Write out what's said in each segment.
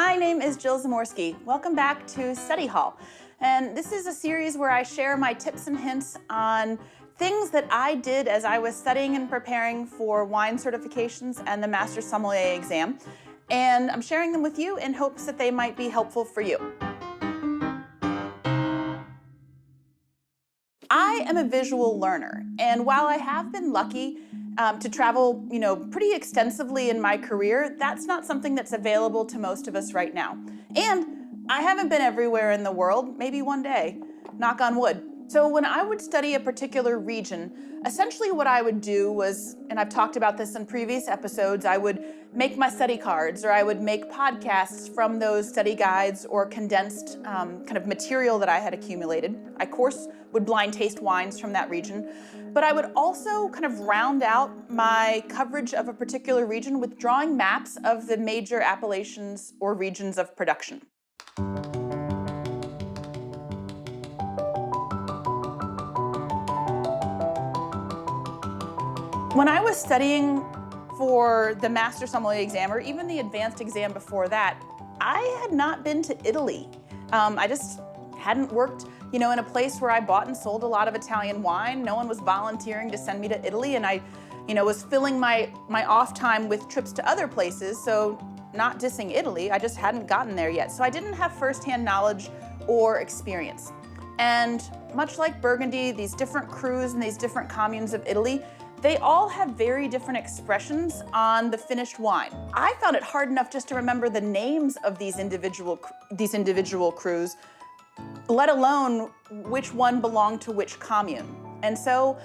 My name is Jill Zamorsky. Welcome back to Study Hall. And this is a series where I share my tips and hints on things that I did as I was studying and preparing for wine certifications and the Master Sommelier exam. And I'm sharing them with you in hopes that they might be helpful for you. I am a visual learner, and while I have been lucky to travel, pretty extensively in my career, that's not something that's available to most of us right now. And I haven't been everywhere in the world, maybe one day, knock on wood. So when I would study a particular region, essentially what I would do was, and I've talked about this in previous episodes, I would make my study cards, or I would make podcasts from those study guides or condensed kind of material that I had accumulated. I, of course, would blind taste wines from that region, but I would also kind of round out my coverage of a particular region with drawing maps of the major appellations or regions of production. When I was studying for the Master Sommelier exam, or even the advanced exam before that, I had not been to Italy. I just hadn't worked, in a place where I bought and sold a lot of Italian wine. No one was volunteering to send me to Italy, and I, was filling my off time with trips to other places, so not dissing Italy, I just hadn't gotten there yet. So I didn't have firsthand knowledge or experience. And much like Burgundy, these different crus and these different communes of Italy, they all have very different expressions on the finished wine. I found it hard enough just to remember the names of these individual crus, let alone which one belonged to which commune. And so,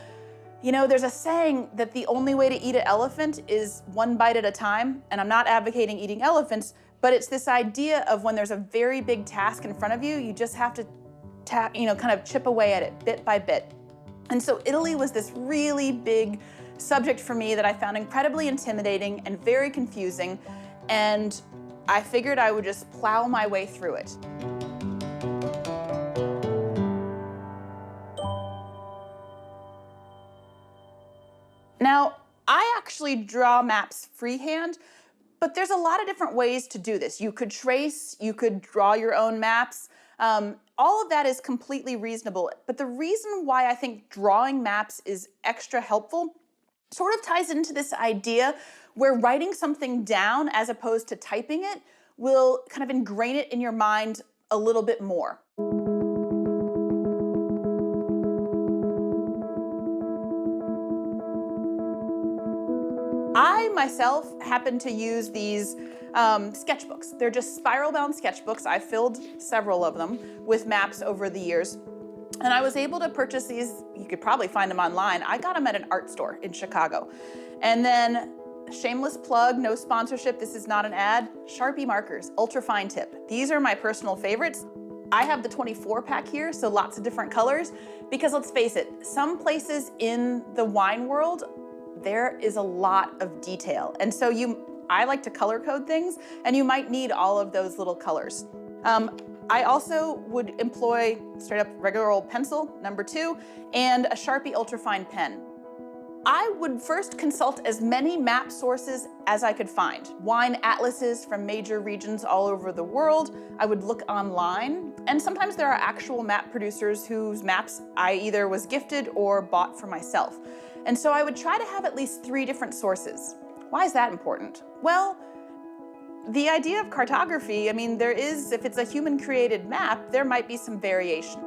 there's a saying that the only way to eat an elephant is one bite at a time, and I'm not advocating eating elephants, but it's this idea of when there's a very big task in front of you, you just have to kind of chip away at it bit by bit. And so Italy was this really big subject for me that I found incredibly intimidating and very confusing, and I figured I would just plow my way through it. Now, I actually draw maps freehand, but there's a lot of different ways to do this. You could trace, you could draw your own maps. All of that is completely reasonable, but the reason why I think drawing maps is extra helpful sort of ties into this idea where writing something down as opposed to typing it will kind of ingrain it in your mind a little bit more. I myself happen to use these sketchbooks. They're just spiral-bound sketchbooks. I filled several of them with maps over the years. And I was able to purchase these, you could probably find them online. I got them at an art store in Chicago. And then, shameless plug, no sponsorship, this is not an ad, Sharpie markers, ultra fine tip. These are my personal favorites. I have the 24 pack here, so lots of different colors, because let's face it, some places in the wine world, there is a lot of detail. And so I like to color code things, and you might need all of those little colors. I also would employ straight up regular old pencil, number 2, and a Sharpie ultrafine pen. I would first consult as many map sources as I could find. Wine atlases from major regions all over the world. I would look online, and sometimes there are actual map producers whose maps I either was gifted or bought for myself. And so I would try to have at least 3 different sources. Why is that important? Well, the idea of cartography, if it's a human-created map, there might be some variation.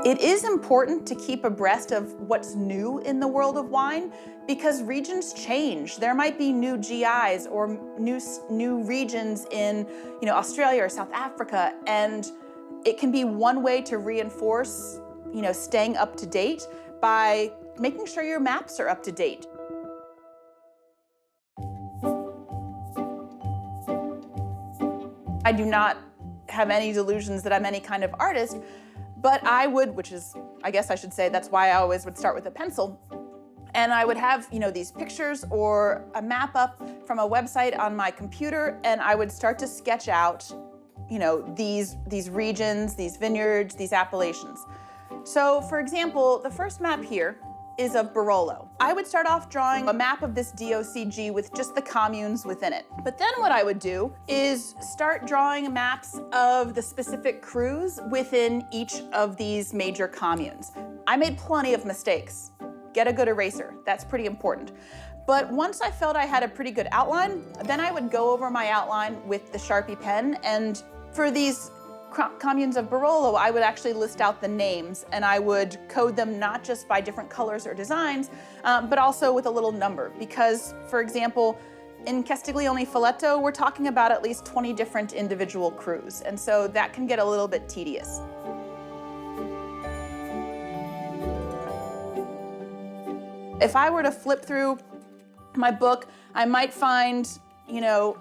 It is important to keep abreast of what's new in the world of wine because regions change. There might be new GIs or new regions in Australia or South Africa, and it can be one way to reinforce staying up to date by making sure your maps are up to date. I do not have any delusions that I'm any kind of artist, but I would, which is, I guess I should say, that's why I always would start with a pencil. And I would have, these pictures or a map up from a website on my computer, and I would start to sketch out, these regions, these vineyards, these appellations. So for example, the first map here is of Barolo. I would start off drawing a map of this DOCG with just the communes within it. But then what I would do is start drawing maps of the specific crus within each of these major communes. I made plenty of mistakes. Get a good eraser, that's pretty important. But once I felt I had a pretty good outline, then I would go over my outline with the Sharpie pen, and for these communes of Barolo, I would actually list out the names, and I would code them not just by different colors or designs, but also with a little number. Because, for example, in Castiglione Folletto, we're talking about at least 20 different individual crus, and so that can get a little bit tedious. If I were to flip through my book, I might find,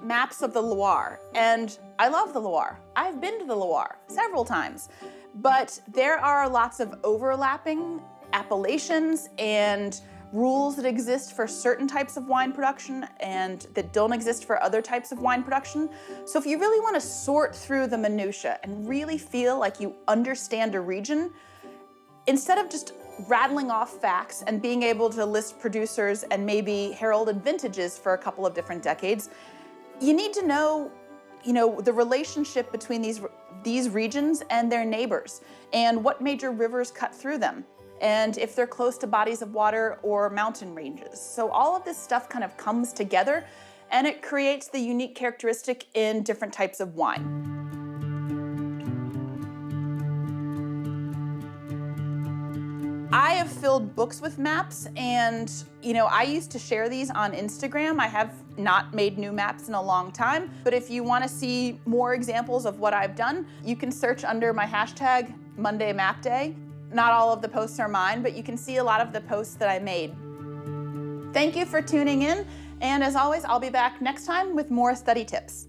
maps of the Loire, and I love the Loire. I've been to the Loire several times, but there are lots of overlapping appellations and rules that exist for certain types of wine production and that don't exist for other types of wine production. So if you really want to sort through the minutiae and really feel like you understand a region, instead of just rattling off facts and being able to list producers and maybe heralded vintages for a couple of different decades, you need to know, the relationship between these regions and their neighbors, and what major rivers cut through them, and if they're close to bodies of water or mountain ranges. So all of this stuff kind of comes together, and it creates the unique characteristic in different types of wine. I have filled books with maps, and I used to share these on Instagram. I have not made new maps in a long time, but if you want to see more examples of what I've done, you can search under my hashtag Monday Map Day. Not all of the posts are mine, but you can see a lot of the posts that I made. Thank you for tuning in, and as always, I'll be back next time with more study tips.